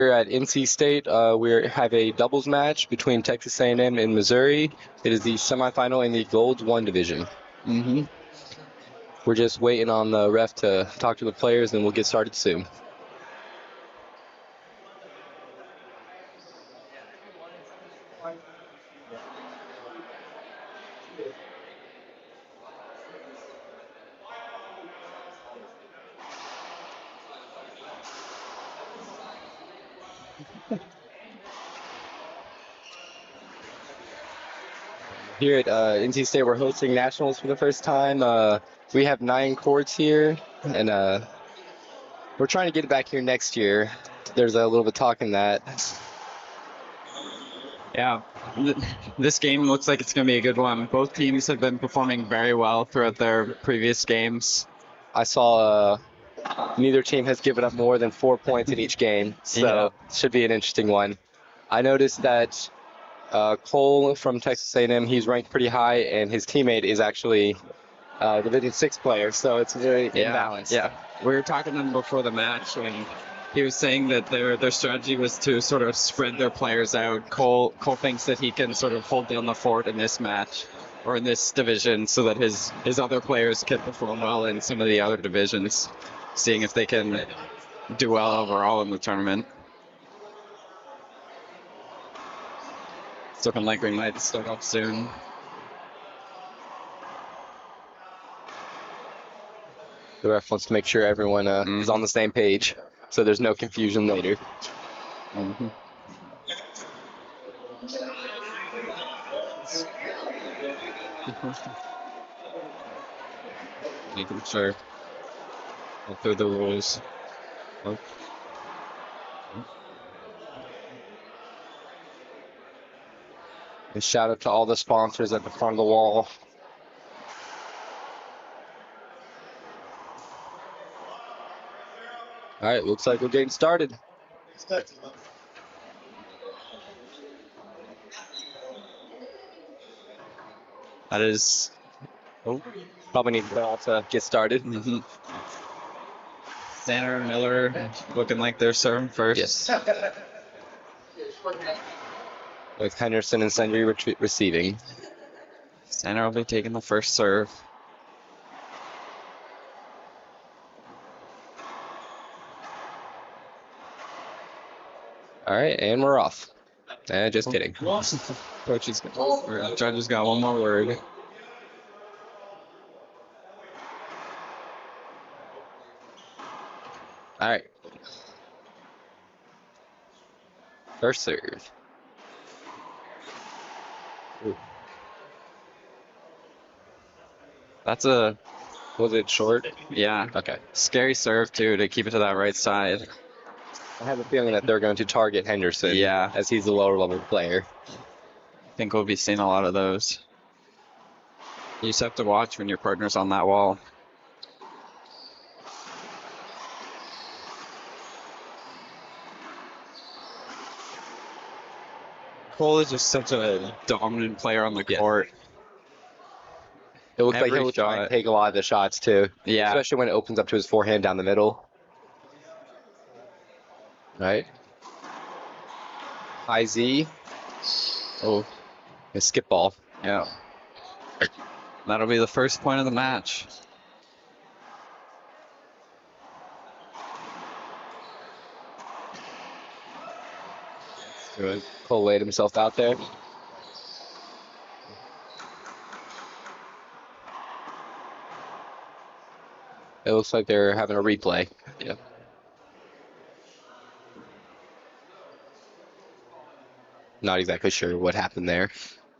Here at NC State, we have a doubles match between Texas A&M and Missouri. It is the semifinal in the Golds 1 division. We're just waiting on the ref to talk to the players, and we'll get started soon. Here at NC State, we're hosting nationals for the first time. We have 9 courts here, and we're trying to get it back here next year. There's a little bit of talk in that. Yeah, this game looks like it's going to be a good one. Both teams have been performing very well throughout their previous games. I saw neither team has given up more than 4 points in each game, so it should be an interesting one. I noticed that Cole from Texas A&M, he's ranked pretty high, and his teammate is actually Division 6 player, so it's very imbalanced. Yeah, we were talking to him before the match, and he was saying that their strategy was to sort of spread their players out. Cole thinks that he can sort of hold down the fort in this match, or in this division, so that his other players can perform well in some of the other divisions, seeing if they can do well overall in the tournament. It's looking like we might start off soon. The ref wants to make sure everyone is on the same page, so there's no confusion later. Making sure I'll through the rules. And shout out to all the sponsors at the front of the wall. All right, looks like we're getting started. That is... Probably need to get started. Sander and Miller looking like they're serving first. Yes. With Henderson and Sundry receiving. Sander will be taking the first serve. All right, and we're off. Just kidding. Judge has got one more word. All right. First serve. Ooh. That's a... Was it short? Yeah. Okay. Scary serve, too, to keep it to that right side. I have a feeling that they're going to target Henderson. Yeah. As he's a lower level player. I think we'll be seeing a lot of those. You just have to watch when your partner's on that wall. Cole is just such a dominant player on the court. It looks like he'll try and take a lot of the shots, too. Yeah. Especially when it opens up to his forehand down the middle. Right. High Z. Oh, a skip ball. Yeah. That'll be the first point of the match. Good. Cole laid himself out there. It looks like they're having a replay. Yeah. Not exactly sure what happened there.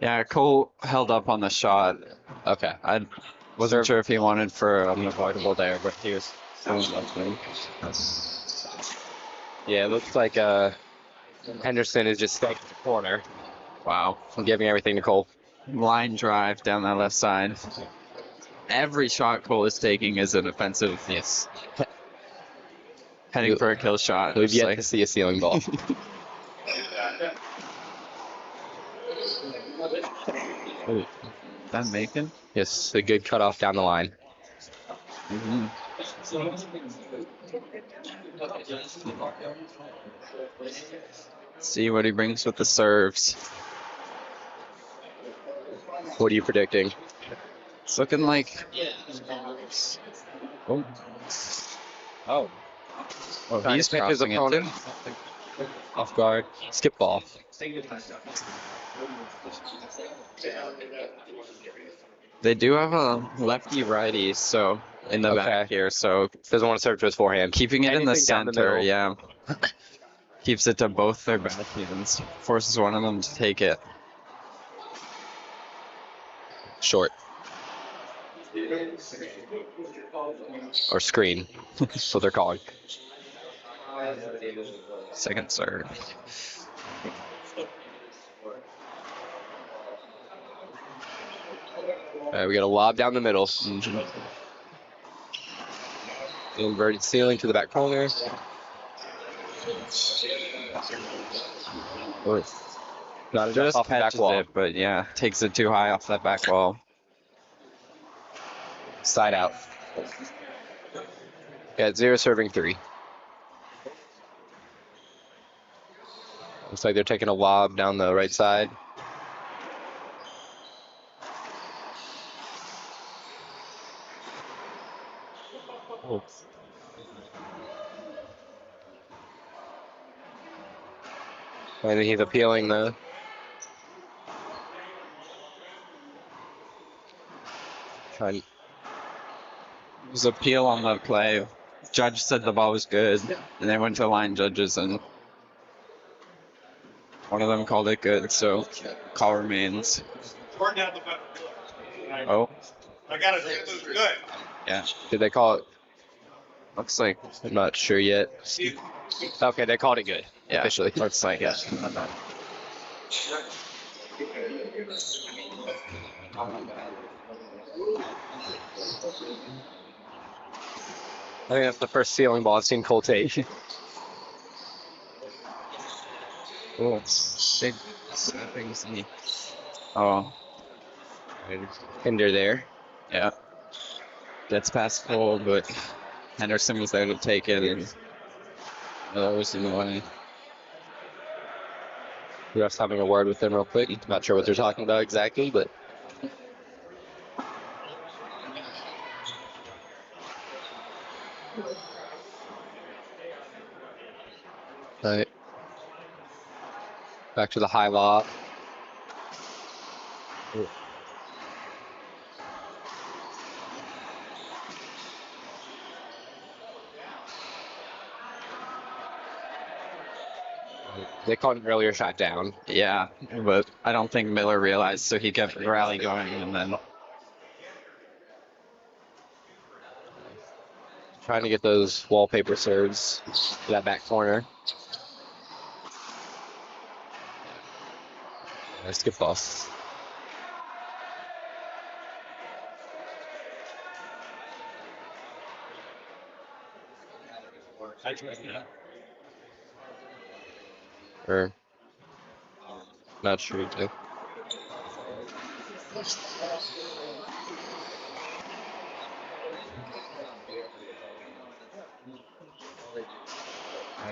Yeah, Cole held up on the shot. Okay. I wasn't sure if he wanted for an avoidable there, but he was Yeah, it looks like Henderson is just staying in the corner. Wow. I'm giving everything to Cole. Line drive down that left side. Every shot Cole is taking is an offensive. Yes. Heading for a kill shot. We've yet to see a ceiling ball. That making? Yes, a good cutoff down the line. See what he brings with the serves. What are you predicting? It's looking like. Oh. Oh. Oh, Trying he's to catch his crossing it opponent too. off guard. Skip ball. They do have a lefty righty, so in the back here, so Doesn't want to serve to his forehand. keeping it in the Anything down the center, middle. yeah. Keeps it to both their backhands. Forces one of them to take it. Short. Or screen. That's what they're calling. Second serve. We got a lob down the middle. Inverted ceiling to the back corner. Not Just off the back catches wall. it, but yeah, takes it too high off that back wall. Side out. Yeah, 0 serving 3. Looks like they're taking a lob down the right side. And he's appealing the. Trying. There's a appeal on the play. Judge said the ball was good, and they went to line judges, and one of them called it good, so call remains. Oh. I got it. It was good. Yeah. Did they call it? Looks like. I'm not sure yet. Okay, they called it good. Yeah. Officially. Looks like it. I think that's the first ceiling ball I've seen Cole take. Cool. Oh. Hinder there. Yeah. Gets past Cole, but Henderson was there to take it, and that was in the way. We're just having a word with them real quick. Not sure what they're talking about exactly, but. All right. Back to the high lob. They called an earlier shot down. Yeah, but I don't think Miller realized, so he kept Raleigh going, and then. Trying to get those wallpaper serves to that back corner. Nice skip ball. Or not sure.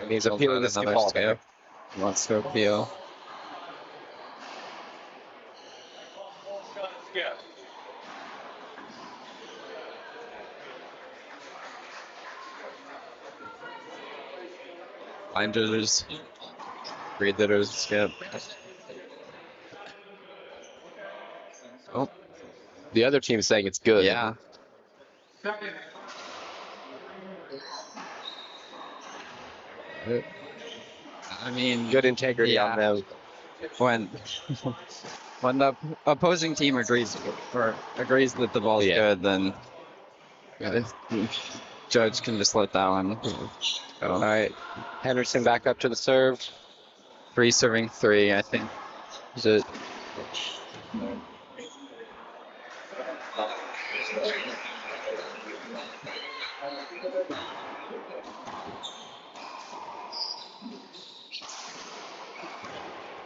And he's appealing the skip ball there. He wants to appeal. Line judges. Read that as skip. Oh. The other team's saying it's good. Yeah. I mean, Good integrity on them. When the opposing team agrees that the ball's good, then judge can just let that one go. All right. Henderson back up to the serve. 3 serving 3, I think. Is it?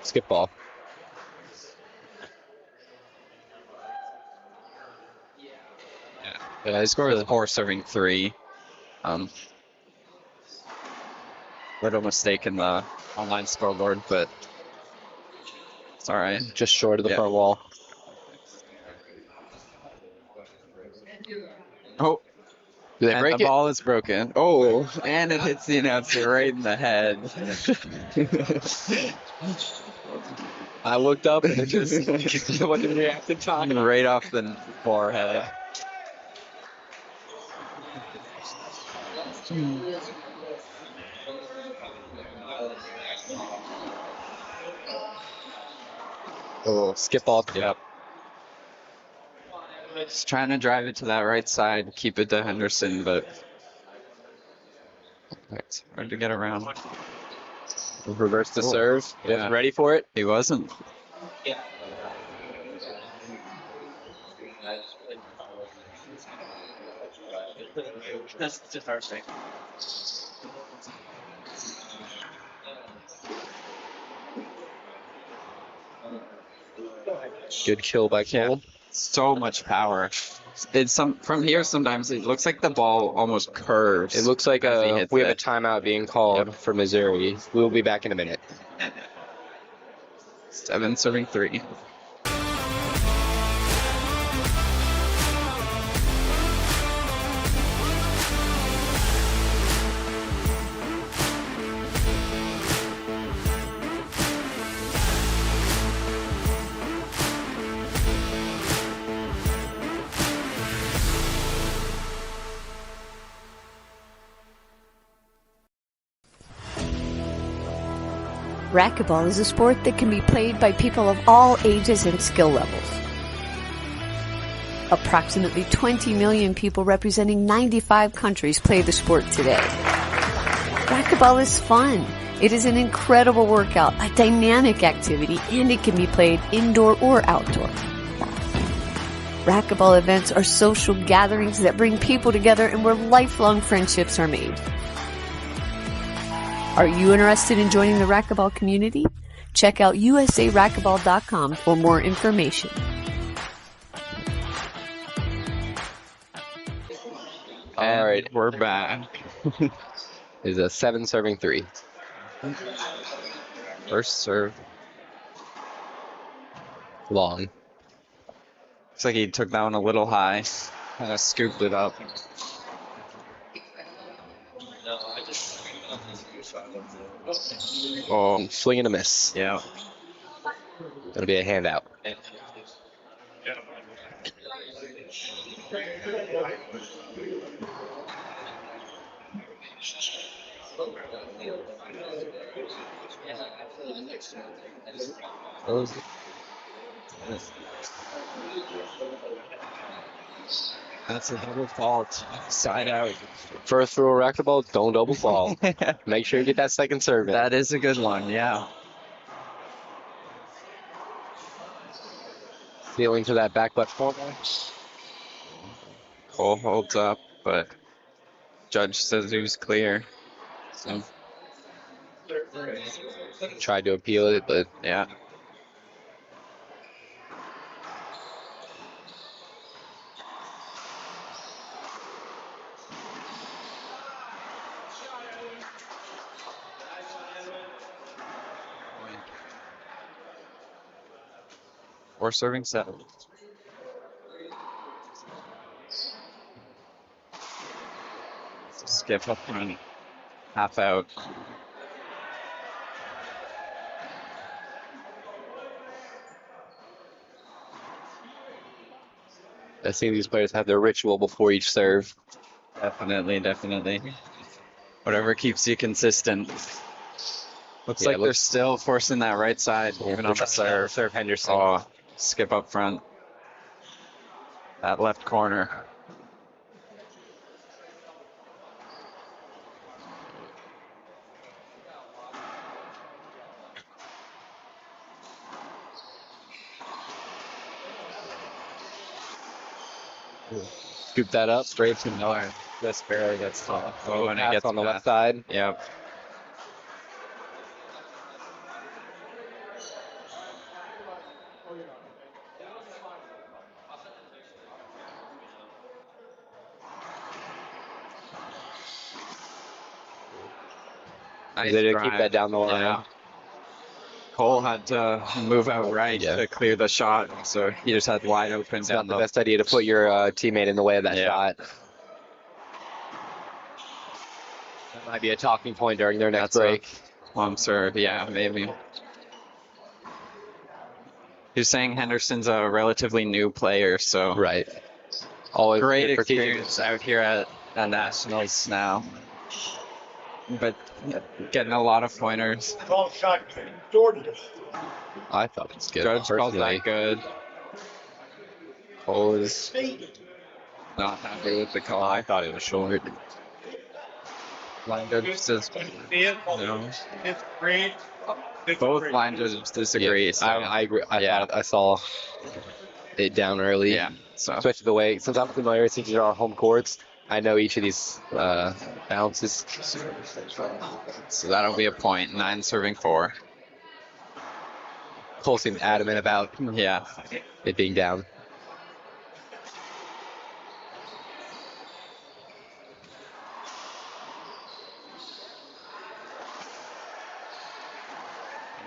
Skip ball. Yeah, he scored 4 serving 3. Little mistake in the online scoreboard, but it's all right. Just short of the Yeah. front wall. Oh, Do they and break the it? ball is broken. Oh, and it hits the announcer right in the head. I looked up and it just wasn't reacting time. Right off the forehead. Oh, skip ball. Yep. Just trying to drive it to that right side, keep it to Henderson, but it's hard to get around. Reverse the Oh, serve. yeah. Wasn't ready for it. He wasn't. That's just our thing. Good kill by Cole. So much power. It's from here. Sometimes it looks like the ball almost curves. It looks like as he hits we have a it. timeout being called for Missouri. We'll be back in a minute. 7 serving 3. Racquetball is a sport that can be played by people of all ages and skill levels. Approximately 20 million people representing 95 countries play the sport today. Racquetball is fun. It is an incredible workout, a dynamic activity, and it can be played indoor or outdoor. Racquetball events are social gatherings that bring people together and where lifelong friendships are made. Are you interested in joining the racquetball community? Check out usaracquetball.com for more information. All right, We're back. is a 7 serving 3. First serve. Long. Looks like he took that one a little high. Kind of scooped it up. Oh, Swing and a miss. yeah. That'll be a handout. That's a double fault. Side out. First throw a racquetball, don't double fall. Make sure you get that second serve in. That is a good one, yeah. Feeling to that back butt forward. Cole holds up, but judge says he was clear. So, Tried to appeal it, but yeah. Or serving 7. Skip up front. Half out. I see these players have their ritual before each serve. Definitely, definitely. Whatever keeps you consistent. Looks like they're still forcing that right side, even on the serve. Serve Henderson. Oh, skip up front. That left corner. Scoop that up. Straight to Miller. This barely gets off. Oh, and it Pass gets on the past. left side. Yep. Nice They did keep drive. that down the line. Yeah. Cole had to move out right Yeah. to clear the shot, so he just had wide open It's down not the best idea to put your teammate in the way of that shot. That might be a talking point during their next break. I'm sure. Yeah, maybe. He's saying Henderson's a relatively new player, so Right. Always great good for teaching. experience out here at Nationals now. But getting a lot of pointers. I thought it was good. Judge calls personally. that good. Cole is Not happy with the call. I thought it was short. Line judge says no. Both line judges disagree. Yeah, So. I agree. I saw it down early. Yeah. So Especially the way, since I'm familiar with each of our home courts, I know each of these bounces. so that'll be a point. 9 serving 4. Cole seemed adamant about Yeah. it being down.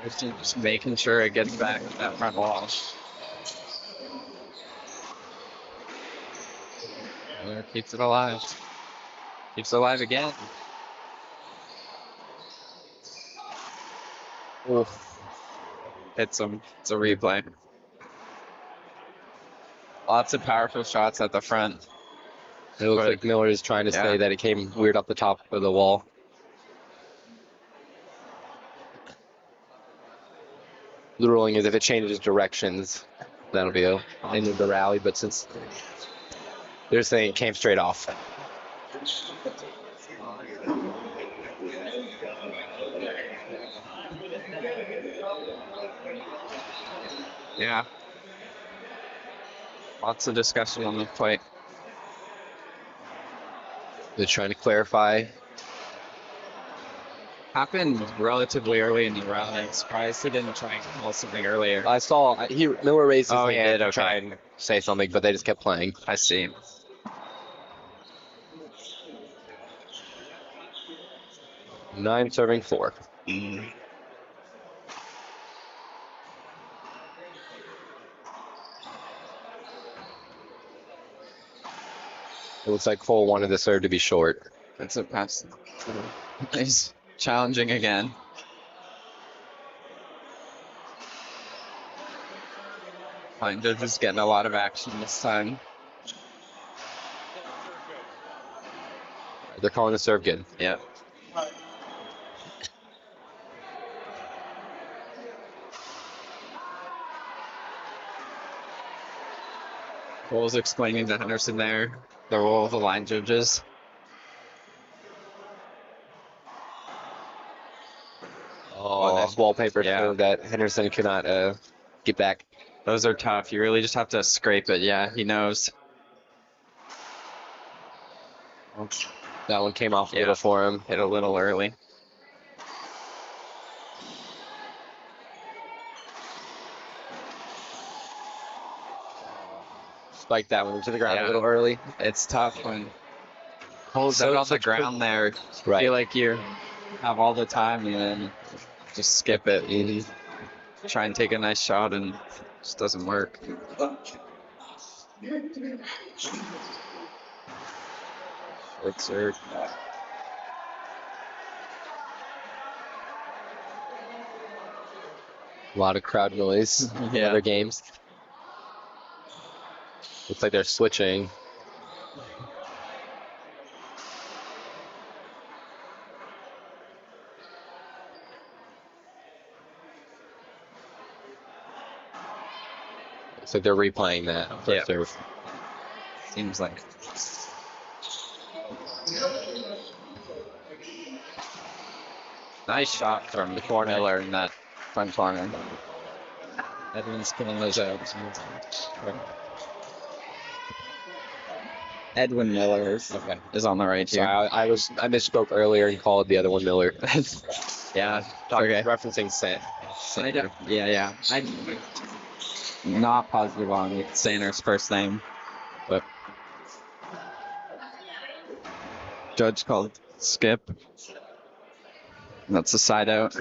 Just making sure it gets back to that front wall. Miller keeps it alive. Keeps it alive again. Oof. Hits him. It's a replay. Lots of powerful shots at the front. It looks like Miller is trying to say that it came weird off the top of the wall. The ruling is if it changes directions, that'll be the end of the rally. But since they're saying it came straight off. Yeah. Lots of discussion on the plate. They're trying to clarify. Happened relatively early in the round. I'm surprised he didn't try and call something earlier. I saw Miller raised his he hand did, to try and say something, but they just kept playing. I see. Nine serving 4. It looks like Cole wanted the serve to be short. That's a pass. He's challenging again. Line judge is getting a lot of action this time. They're calling the serve good. Yep. Cole's explaining to Henderson there the role of the line judges. Oh, nice wallpaper serve that Henderson could not get back. Those are tough. You really just have to scrape it. Yeah, he knows. That one came off a little for him. Hit a little early. Spiked that one to the ground a little early. It's tough when Cole's out on the ground there. Right. Feel like you have all the time and then just skip it. Try and take a nice shot and it just doesn't work. Short serve. A lot of crowd noise in other games. Looks like they're switching. Looks like they're replaying that first serve. Seems like. Nice shot from the Miller in that front corner. Edwin's pulling those out. Edwin Miller is on the right here. Sorry, I misspoke earlier and called the other one Miller. Yeah, referencing Saint. Yeah. I'm not positive on Saner's first name, but judge called skip. That's a side out.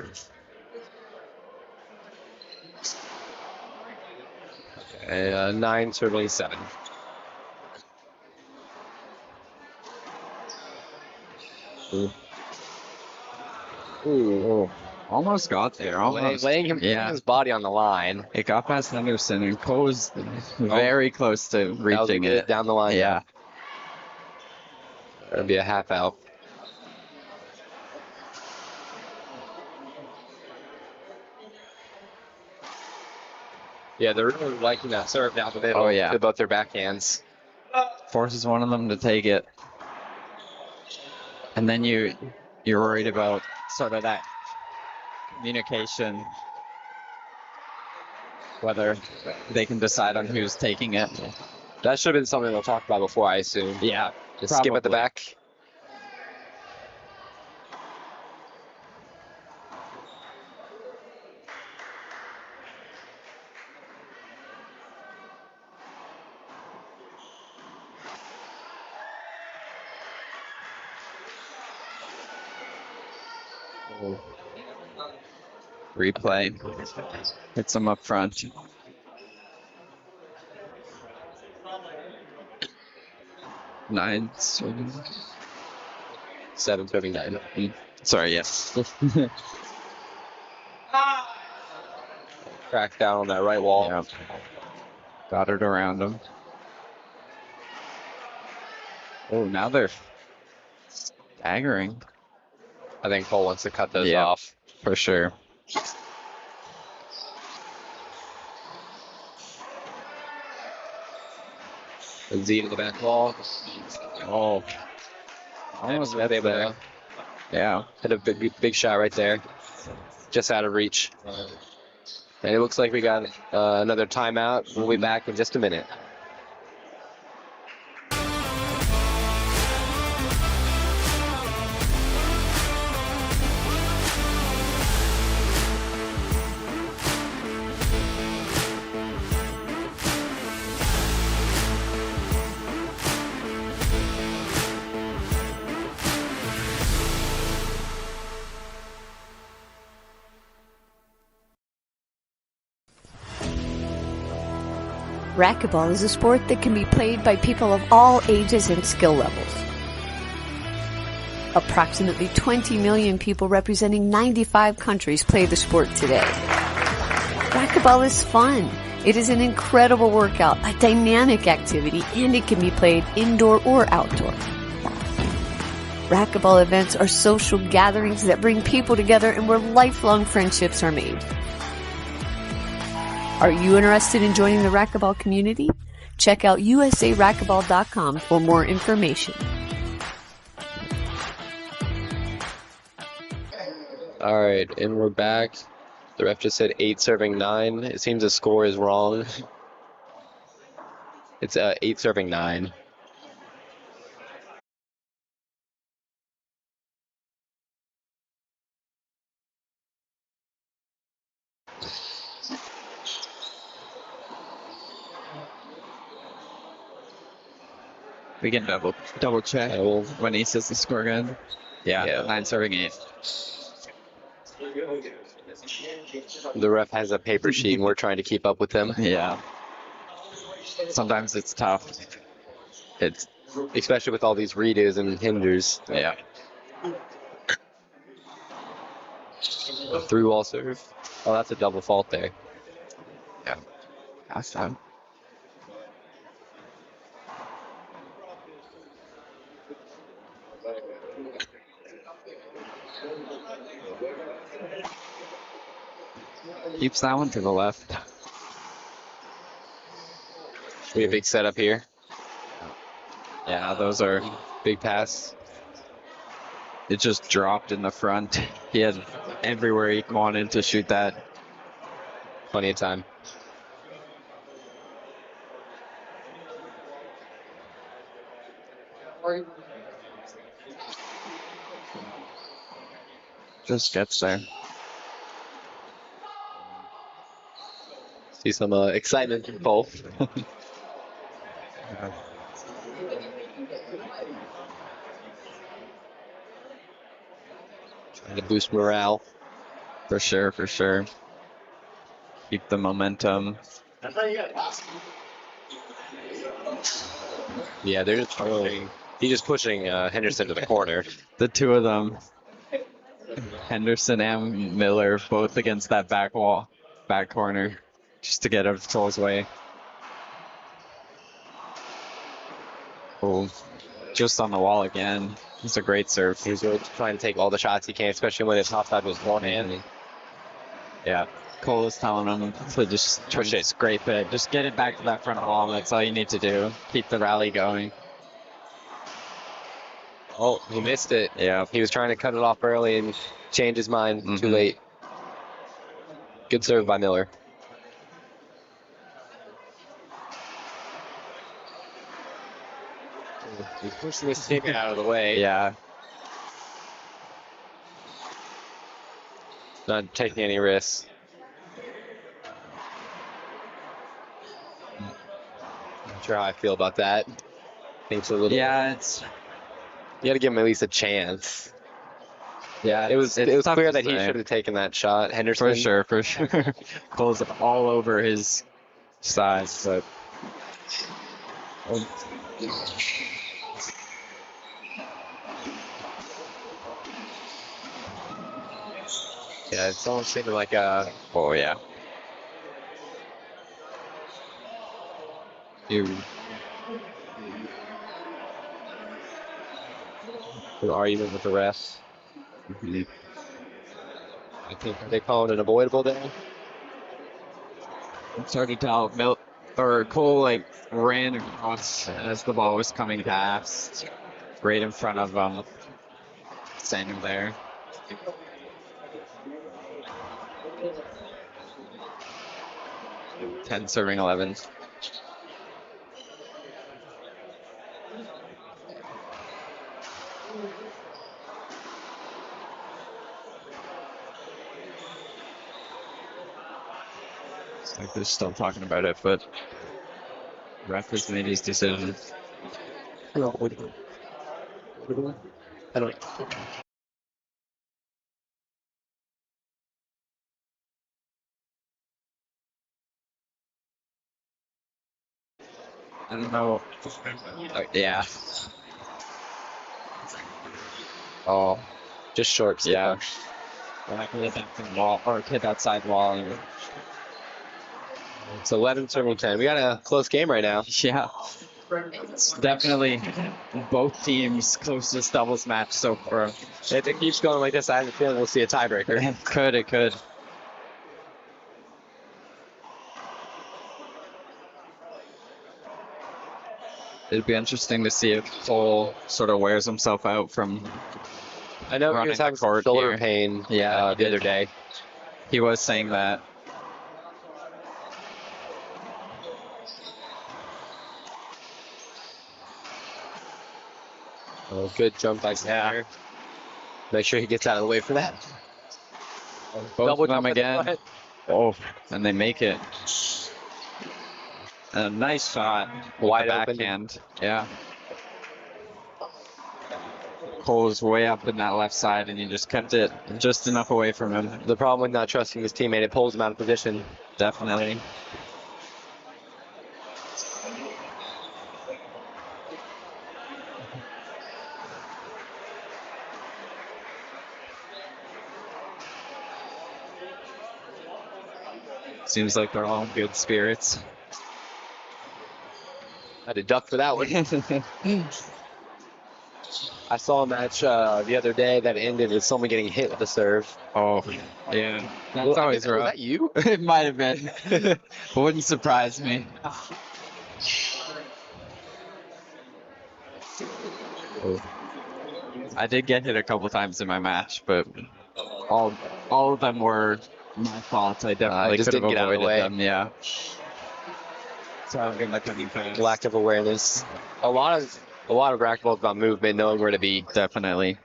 Okay, 9 serving 7. Ooh. Almost got there. Almost. Laying him putting his body on the ine. It got past Henderson and Cole's very close to That was a reaching bit it. down the line. Yeah. That'd be a half out. Yeah, they're really liking that serve down the middle. Oh, yeah. To both their backhands. Forces one of them to take it. And then you're worried about sort of that communication, whether they can decide on who's taking it. That should have been something they'll talk about before, I assume. Yeah. Just skip at the back. Replay. Hits them up front. Nine. 7 serving 9. Sorry, yes. Crack down on that right wall. Yep. Got it around them. Oh, now they're staggering. I think Cole wants to cut those Yeah. off. For sure. Z to the back wall. Oh. Almost Able to Yeah. hit a big shot right there. Just out of reach. And it looks like we got another timeout. We'll be back in just a minute. Racquetball is a sport that can be played by people of all ages and skill levels. Approximately 20 million people representing 95 countries play the sport today. Racquetball is fun. It is an incredible workout, a dynamic activity, and it can be played indoor or outdoor. Racquetball events are social gatherings that bring people together and where lifelong friendships are made. Are you interested in joining the racquetball community? Check out usaracquetball.com for more information. All right, and we're back. The ref just said 8 serving 9. It seems the score is wrong. It's 8 serving 9. We can double check when he says the score again. Yeah. 9 serving 8. The ref has a paper sheet, and we're trying to keep up with them. Yeah. Sometimes it's tough. It's especially with all these redos and hinders. Yeah. A through wall serve. Oh, that's a double fault there. Yeah. Pass time. Keeps that one to the left. Should be a big setup here. Yeah, those are Big pass. it just dropped in the front. He had everywhere he wanted to shoot that. Plenty of time. Just gets there. See some excitement from Cole. to boost morale. For sure, for sure. Keep the momentum. Yeah, they're just he's just pushing Henderson to the corner. The two of them, Henderson and Miller, both against that back corner, just to get out of Cole's way. Oh, just on the wall again. It's a great serve. He's really trying to take all the shots he can, especially when his top side was one-handed. Yeah. Cole is telling him to just push it, scrape it, just get it back to that front wall. That's all you need to do. Keep the rally going. Oh, he missed it. Yeah. He was trying to cut it off early and change his mind too late. Good serve by Miller. He's pushing his teammate out of the way. Yeah. Not taking any risks. Not sure how I feel about that. think it's a little. Yeah, it's. You got to give him at least a chance. Yeah, It was tough clear to that he say. should have taken that shot. Henderson. For sure. Cole's all over his size, but. Yeah, it's almost seeming like a. Oh yeah. An argument with the refs. I think they call it an avoidable there. It's hard to tell. Cole ran across as the ball was coming past, right in front of standing there. Ten serving 11. It's like they're still talking about it, but ref has made his decision. I don't. I don't know. Yeah. Oh, just short. Yeah. When I can hit that from wall or hit that side wall. It's 11 serving 10. We got a close game right now. Yeah. It's definitely both teams' closest doubles match so far. If it keeps going like this, I have a feeling we'll see a tiebreaker. It could. It'd be interesting to see if Cole sort of wears himself out from. I know he was having some shoulder pain the other day. He was saying that. Oh, good jump by Center. Make sure he gets out of the way for that. Both of them again. Oh, and they make it. A nice shot. Wide backhand. Yeah. Cole was way up in that left side, and he just kept it just enough away from him. The problem with not trusting his teammate, it pulls him out of position. Definitely. Seems like they're all in good spirits. I had to duck for that one. I saw a match the other day that ended with someone getting hit with a serve. Oh, yeah. That's always rough. Was that you? It might have been. It wouldn't surprise me. I did get hit a couple times in my match, but all of them were my fault. I definitely just could have didn't get out of the avoided way. them. Yeah. So I think that could be fast. Lack of awareness. A lot of racquetball is about movement, knowing where to be. Definitely.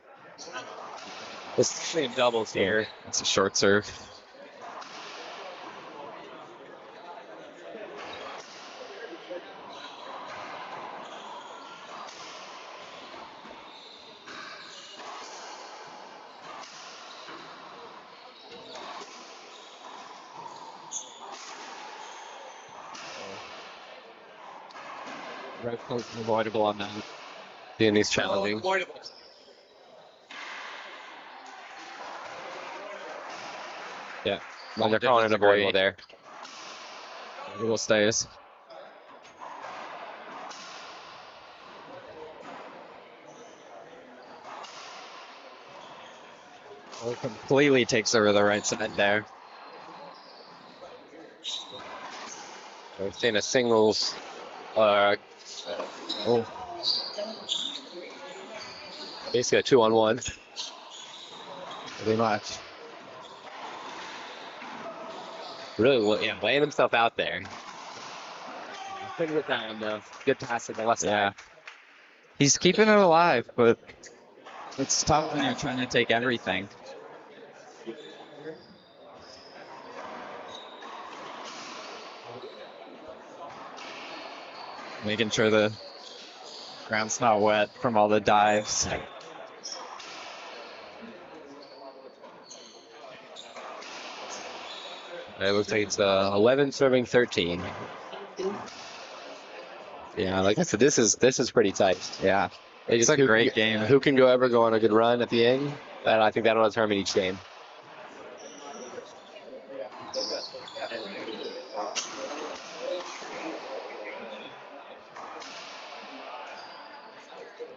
Especially in doubles here. It's a short serve. Red coat avoidable on that. Viennese challenging. Yeah. Well, they're calling it avoidable there. Rule stays. Oh, completely takes over the right side there. We're seeing a singles. Basically a 2-on-1. Pretty much. Really, yeah, laying himself out there. Couldn't get that one though. Good pass at the left side. He's keeping it alive, but it's tough when you're trying to take everything. Making sure the ground's not wet from all the dives. It looks like it's 11 serving 13. Yeah, like I said, this is pretty tight. Yeah, it's a great game. Who can ever go on a good run at the end? And I think that'll determine each game.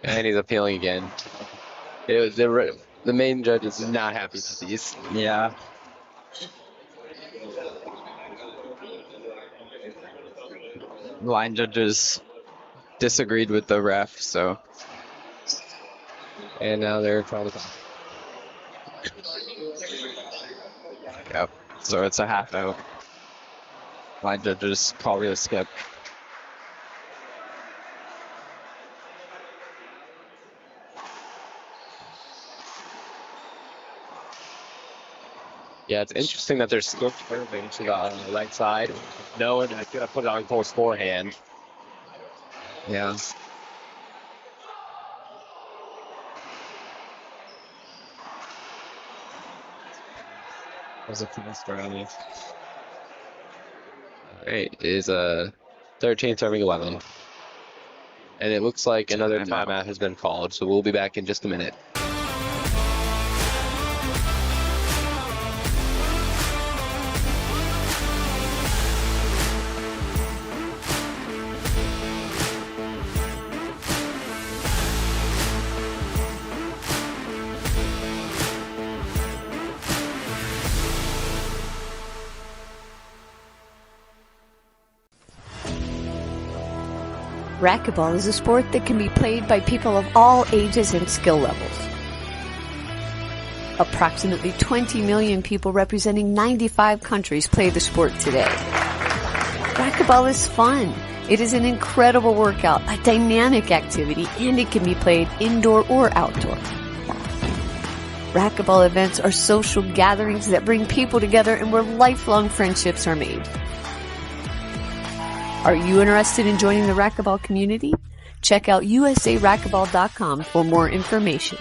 And he's appealing again. It was the main judge is not happy with these. Yeah. Line judges disagreed with the ref, so. And now they're trying to talk. Yep. So it's a half out. Line judges call it a skip. Yeah, it's interesting that they're still curving to the right side. No one is going to put it on Cole's forehand. Yeah. Was a fast rally. All right, it is 13 serving 11. And it looks like another timeout has been called, so we'll be back in just a minute. Racquetball is a sport that can be played by people of all ages and skill levels. Approximately 20 million people representing 95 countries play the sport today. Racquetball is fun. It is an incredible workout, a dynamic activity, and it can be played indoor or outdoor. Racquetball events are social gatherings that bring people together and where lifelong friendships are made. Are you interested in joining the racquetball community? Check out usaracquetball.com for more information.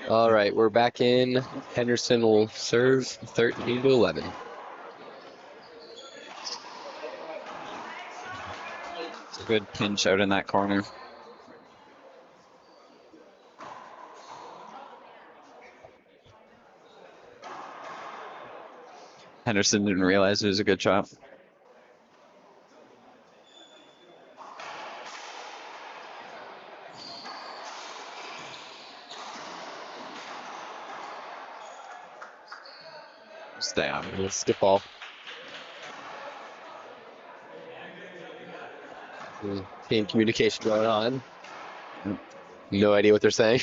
All right, we're back in. Henderson will serve 13-11. It's a good pinch out in that corner. Henderson didn't realize it was a good shot. Stay on. Skip ball. Team communication going on. No idea what they're saying.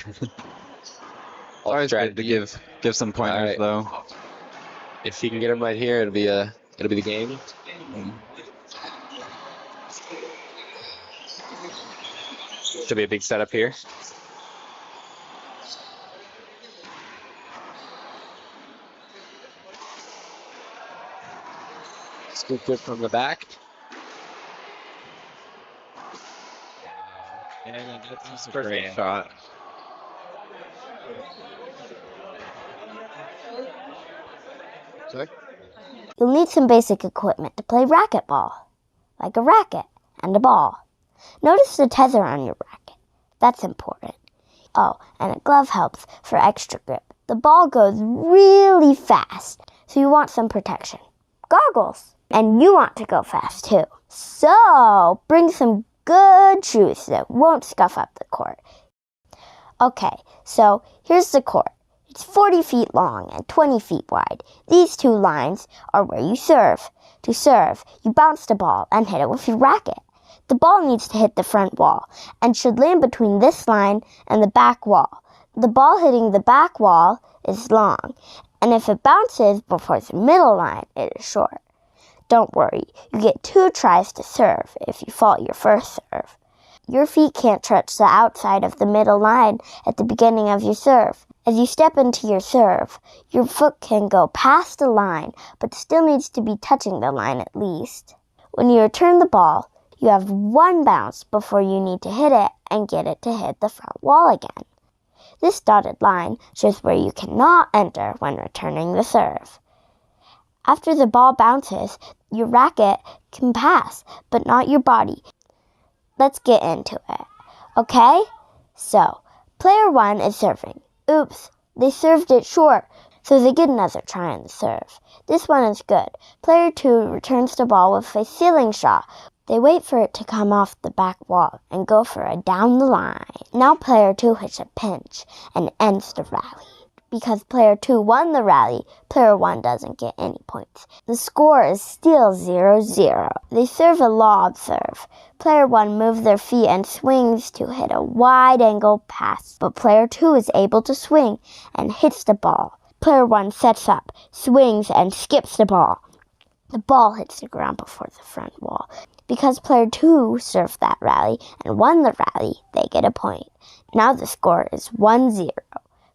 Always good to give some pointers, right. though. If he can get him right here, it'll be the game. Should be a big setup here. Scooped it from the back. And that's a perfect shot. Sorry? You'll need some basic equipment to play racquetball, like a racket and a ball. Notice the tether on your racket. That's important. Oh, and a glove helps for extra grip. The ball goes really fast, so you want some protection. Goggles. And you want to go fast too. So, bring some good shoes that won't scuff up the court. Okay, so here's the court. It's 40 feet long and 20 feet wide. These two lines are where you serve. To serve, you bounce the ball and hit it with your racket. The ball needs to hit the front wall and should land between this line and the back wall. The ball hitting the back wall is long, and if it bounces before the middle line, it is short. Don't worry, you get 2 tries to serve if you fault your first serve. Your feet can't touch the outside of the middle line at the beginning of your serve. As you step into your serve, your foot can go past the line, but still needs to be touching the line at least. When you return the ball, you have 1 bounce before you need to hit it and get it to hit the front wall again. This dotted line shows where you cannot enter when returning the serve. After the ball bounces, your racket can pass, but not your body. Let's get into it. Okay? So, player 1 is serving. Oops, they served it short, so they get another try on the serve. This one is good. Player 2 returns the ball with a ceiling shot. They wait for it to come off the back wall and go for a down the line. Now player 2 hits a pinch and ends the rally. Because player 2 won the rally, player 1 doesn't get any points. The score is still 0-0. They serve a lob serve. Player 1 moves their feet and swings to hit a wide-angle pass, but player 2 is able to swing and hits the ball. Player 1 sets up, swings, and skips the ball. The ball hits the ground before the front wall. Because player 2 served that rally and won the rally, they get a point. Now the score is 1-0.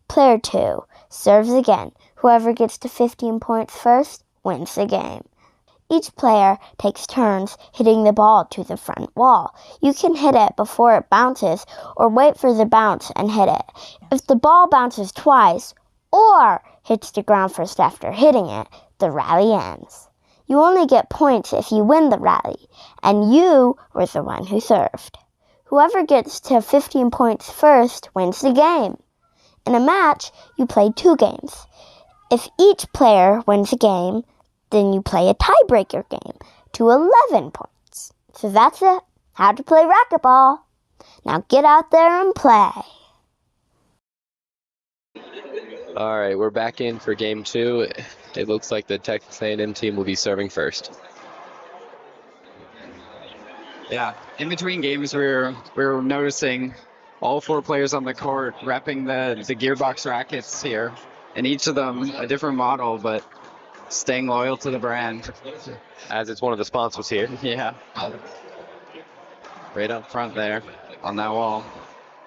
Player 2 serves again. Whoever gets to 15 points first wins the game. Each player takes turns hitting the ball to the front wall. You can hit it before it bounces or wait for the bounce and hit it. If the ball bounces twice or hits the ground first after hitting it, the rally ends. You only get points if you win the rally, and you were the one who served. Whoever gets to 15 points first wins the game. In a match, you play 2 games. If each player wins a game, then you play a tiebreaker game to 11 points. So that's it. How to play racquetball. Now get out there and play. All right, we're back in for game 2. It looks like the Texas A&M team will be serving first. Yeah, in between games, we were noticing all 4 players on the court repping the Gearbox rackets here, and each of them a different model, but staying loyal to the brand. As it's one of the sponsors here. Yeah, right up front there on that wall.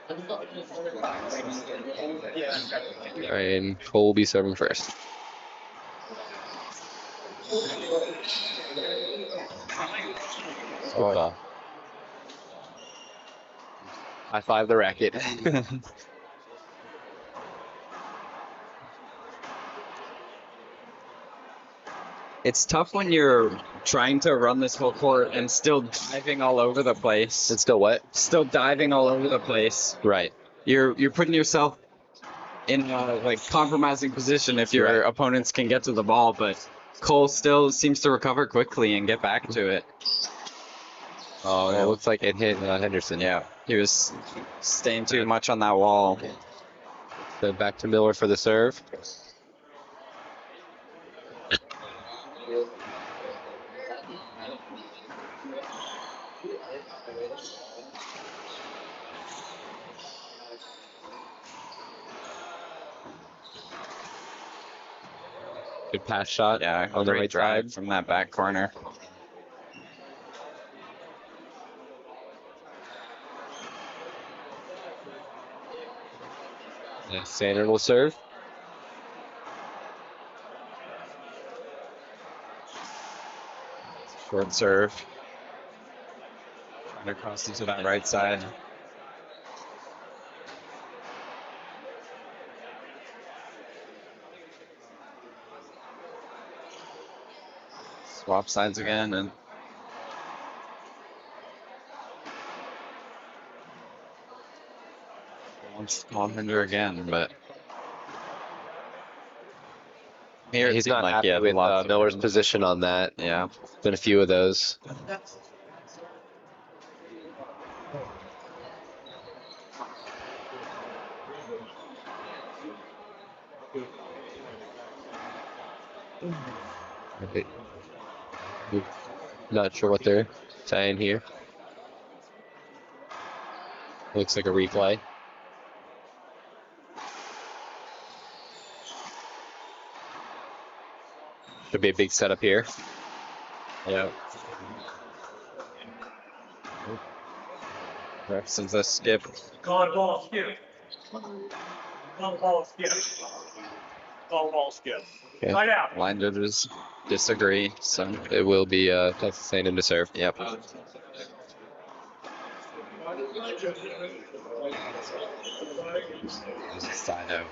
All right, and Cole will be serving first. Oh. High five the racket. It's tough when you're trying to run this whole court and still diving all over the place. It's still what? Still diving all over the place. Right. You're putting yourself in a compromising position if your opponents can get to the ball, but Cole still seems to recover quickly and get back to it. Oh, it looks like it hit Henderson. Yeah, he was staying too much on that wall. So back to Miller for the serve. Good pass shot. Yeah, on the great right drive side. from that back corner. Yeah, Sander will serve. Short serve. Trying to cross into that right side. Swap sides again and wants to call Hinder again, but here it He's seemed not like he happy had with lots of Miller's room. position on that. Yeah. Been a few of those. Right. Not sure what they're saying here. Looks like a replay. Should be a big setup here. Yeah. Since a skip. Call ball skip. Call ball skip. Call ball skip. Okay. Right out. Line judges disagree, so It will be Texas A&M to serve. yep. Just a side out.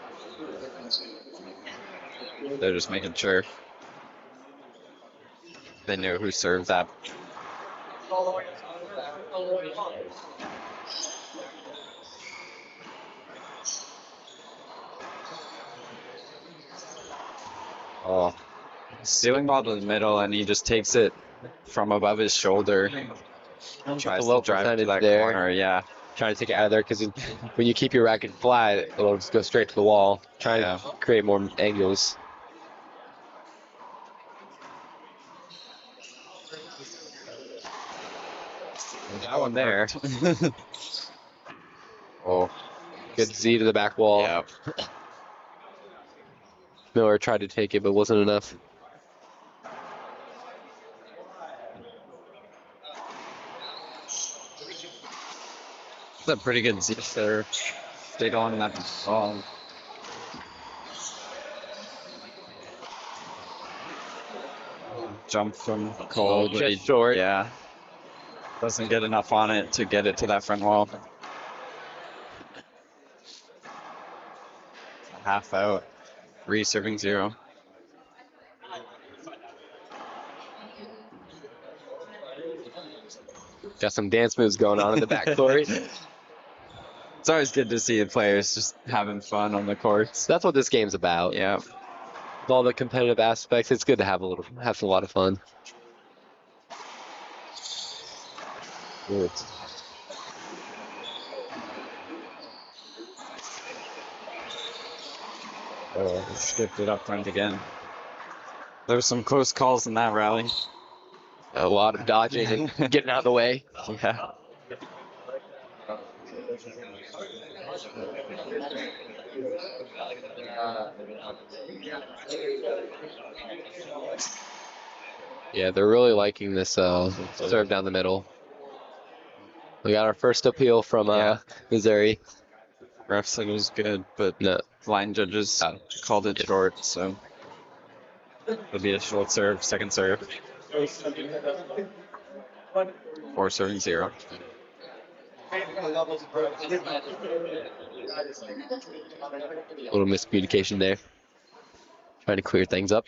They're just making sure they knew who served that. Oh, Stealing ball to the middle, and he just takes it from above his shoulder. Tries low to drive to percentage that there. corner. Yeah. trying to take it out of there because when you keep your racket flat, it'll just go straight to the wall. Trying to create more angles. That one there. Oh, good Z to the back wall. Yeah. Miller tried to take it, but wasn't enough. It's a pretty good Z serve. Stayed on that ball. Jump from Cole. Just but he- short. Yeah. Doesn't get enough on it to get it to that front wall. Half out. Reserving 0. Got some dance moves going on in the backcourt. It's always good to see the players just having fun on the courts. That's what this game's about. Yeah. With all the competitive aspects, it's good to have a lot of fun. Good. Skipped it up front again. There's some close calls in that rally. A lot of dodging and getting out of the way. Yeah. Yeah, they're really liking this serve down the middle. We got our first appeal from Missouri. Ref said it was good, but No. line judges called it short, so it'll be a short serve, second serve. 4 serving 0. A little miscommunication there. Trying to clear things up.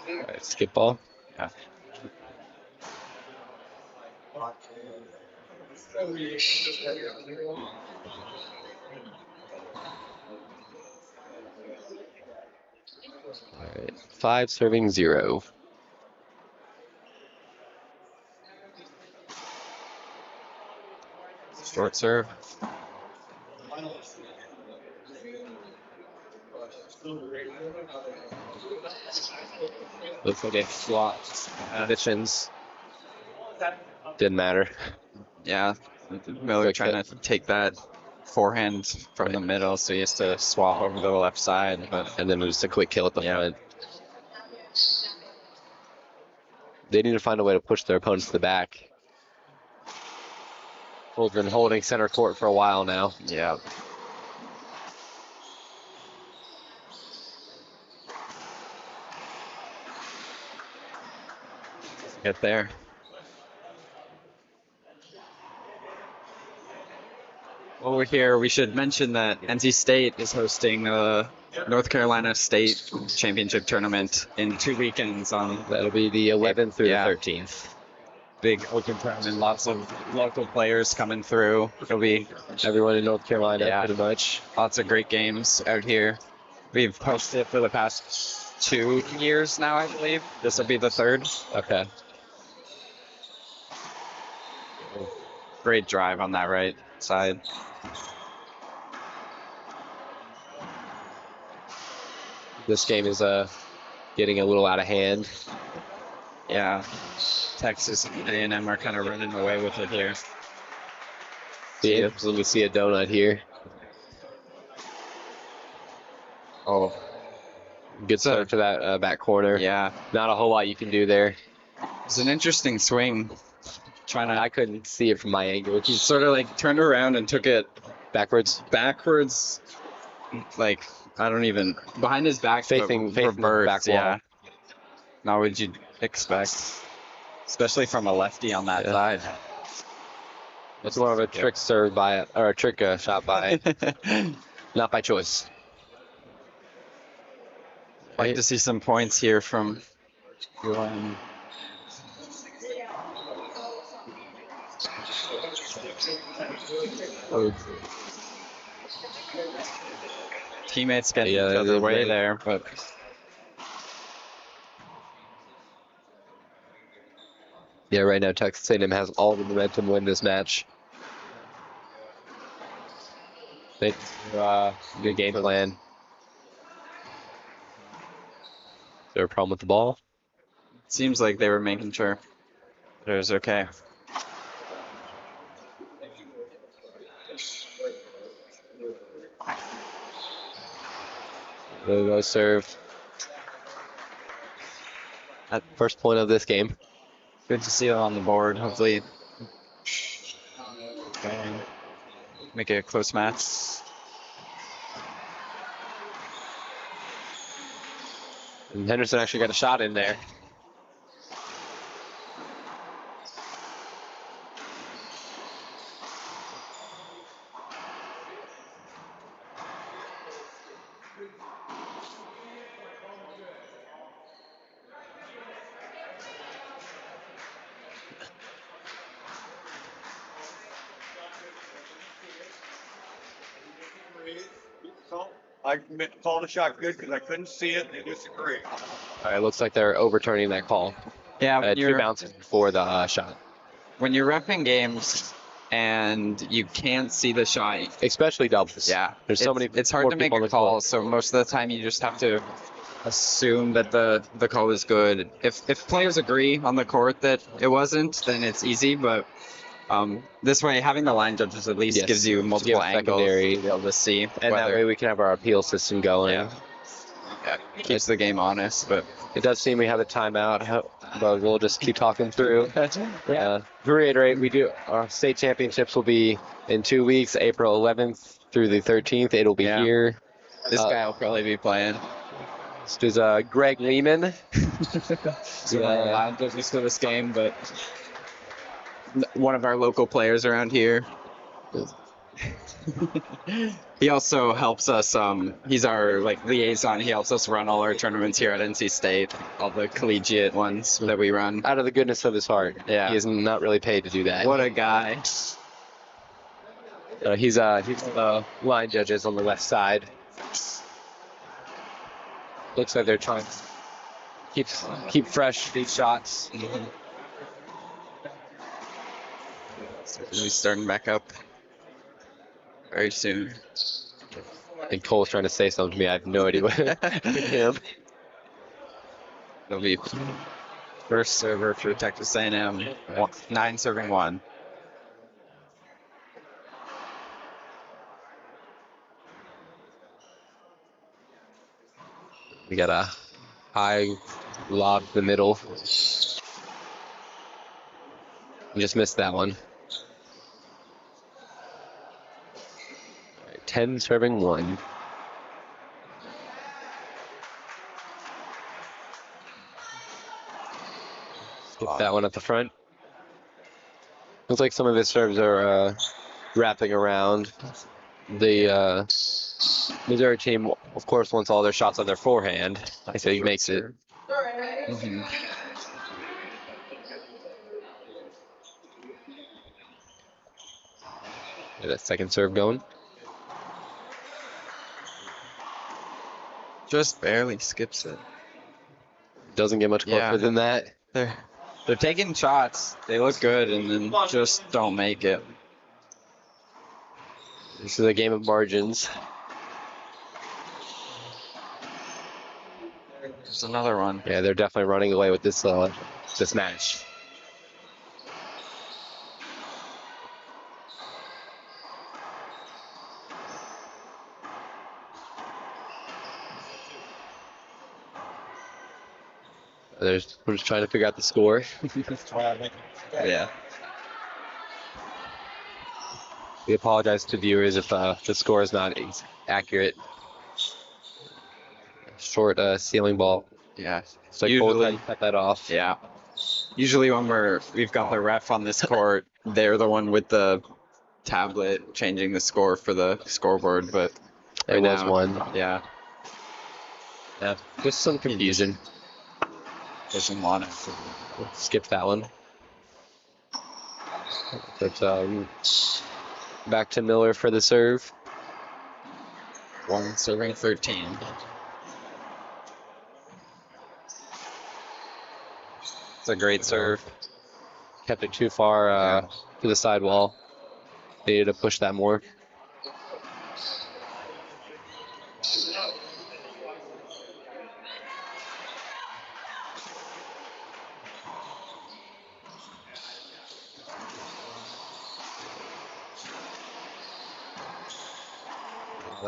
All right, skip ball. Yeah. All right, 5 serving 0. Short serve. Looks like they swapped positions. Didn't matter. Yeah. Miller trying to take that forehand from the middle, so he has to swap over to the left side. But And then just a quick kill at the front. They need to find a way to push their opponents to the back. Cole's been holding center court for a while now. yeah. Get there. While we're here, we should mention that NC State is hosting the North Carolina State Championship Tournament in 2 weekends on That'll be the 11th through Yeah. the 13th. big open tournament. Lots of local players coming through. It'll be Everyone in North Carolina, Yeah. pretty much. lots of great games out here. We've hosted for the past 2 years now, I believe. This will be the third. Okay. Great drive on that right side. This game is getting a little out of hand. Yeah. Texas and A&M are kind of running away with it here. Yeah, let me see a donut here. Oh, Good start to that back corner. yeah. Not a whole lot you can do there. It's an interesting swing. I couldn't see it from my angle. He sort of like turned around and took it Backwards. backwards, like I don't even behind his back, but Facing the reverse, back wall. yeah. Now would you expect, especially from a lefty on that side? It's more of a trick serve by or a trick shot by, not by choice. Like to see some points here from UM. Teammates getting each other way there, but Yeah, right now Texas A&M has all the momentum to win this match. They good game plan. Is there a problem with the ball? seems like they were making sure it was okay. There we go, serve. At first point of this game. Good to see it on the board. Hopefully, make it a close match. And Henderson actually got a shot in there. I called the shot good because I couldn't see it. They disagree. All right, looks like they're overturning that call. Yeah, when Two you're, bounces before the shot. when you're repping games and you can't see the shot, Especially doubles. yeah, There's so many. It's hard more to make people on a the call. call, so most of the time you just have to assume that the call is good. If players agree on the court that it wasn't, then it's easy. But this way, having the line judges at least Yes. gives you multiple Give a angles secondary. to be able to see. And that way we can have our appeal system going. Yeah. Keeps the game honest, but It does seem we have a timeout, but we'll just keep talking through. To reiterate, our state championships will be in 2 weeks, April 11th through the 13th. It'll be Yeah. here. this guy will probably be playing. This is Greg Lehman. So line judges for this game, but one of our local players around here. He also helps us. He's our liaison. He helps us run all our tournaments here at NC State, all the collegiate ones that we run. Out of the goodness of his heart. Yeah. He is not really paid to do that. What a guy! He's the line judges on the left side. Looks like they're trying to keep fresh these shots. He's starting back up very soon. I think Cole's trying to say something to me. I have no idea what him. It'll be first server for Texas A&M. 9 serving 1. We got a high lob to the middle. Just missed that one. All right, 10 serving 1. Skip that one at the front. Looks like some of his serves are wrapping around. The Missouri team, of course, wants all their shots on their forehand. So he makes it. Mhm. Get that second serve going. Just barely skips it. Doesn't get much closer than that. They're taking shots. They look good, and then just don't make it. This is a game of margins. There's another one. Yeah, they're definitely running away with this match. We're just trying to figure out the score. Yeah. We apologize to viewers if the score is not accurate. Short ceiling ball. Yeah. So usually cut that off. Yeah. Usually when we've got the ref on this court, they're the one with the tablet changing the score for the scoreboard, but There was one. Yeah. Yeah, just some confusion. Doesn't want it. Skip that one. But back to Miller for the serve. 1 serving 13. It's a great serve. Kept it too far to the sidewall. Needed to push that more.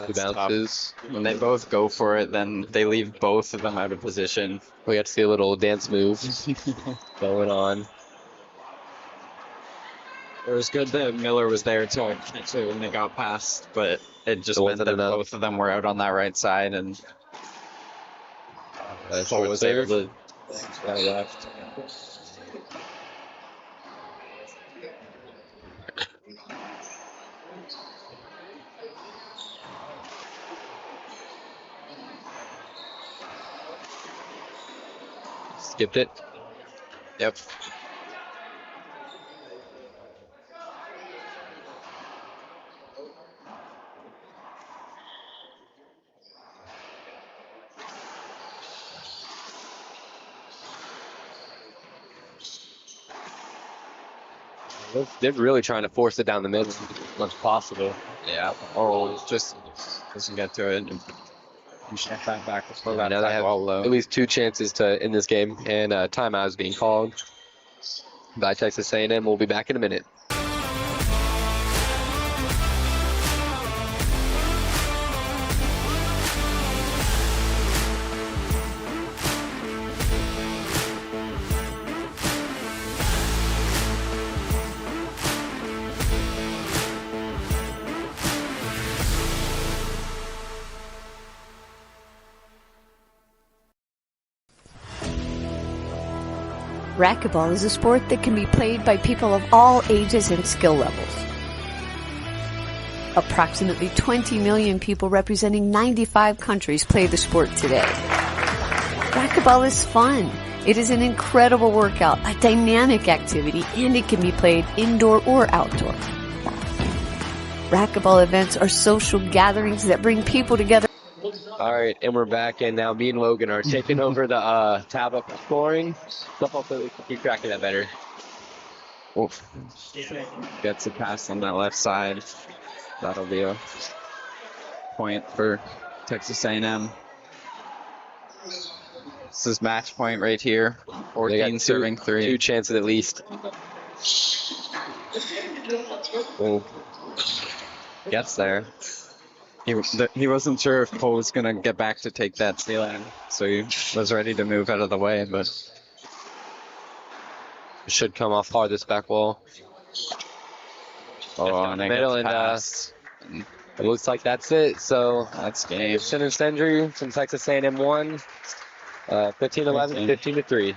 Two bounces. When they both go for it, then they leave both of them out of position. We got to see a little dance move going on. It was good that Miller was there to catch it when they got past, but it just meant that both of them were out on that right side, and Short was serve. able to left. Skipped it. Yep. They're really trying to force it down the middle as much as possible. Yeah. Oh, just doesn't get to it. You step that back before that Now they have ball low. at least 2 chances to end this game, and timeout is being called by Texas A&M. We'll be back in a minute. Racquetball is a sport that can be played by people of all ages and skill levels. Approximately 20 million people representing 95 countries play the sport today. Racquetball is fun. It is an incredible workout, a dynamic activity, and it can be played indoor or outdoor. Racquetball events are social gatherings that bring people together. All right, and we're back, and now me and Logan are taking over the tab of scoring. So hopefully we can keep track of that better. Oof. Gets a pass on that left side. That'll be a point for Texas A&M. This is match point right here. They 14 got serving 3. 2 chances at least. Ooh. Gets there. He wasn't sure if Cole was going to get back to take that ceiling, so he was ready to move out of the way, but It should come off hard this back wall. and it Middle gets and passed. it looks like that's it. So That's game. Center Sendry from Texas A&M won. 15-11, 15-3.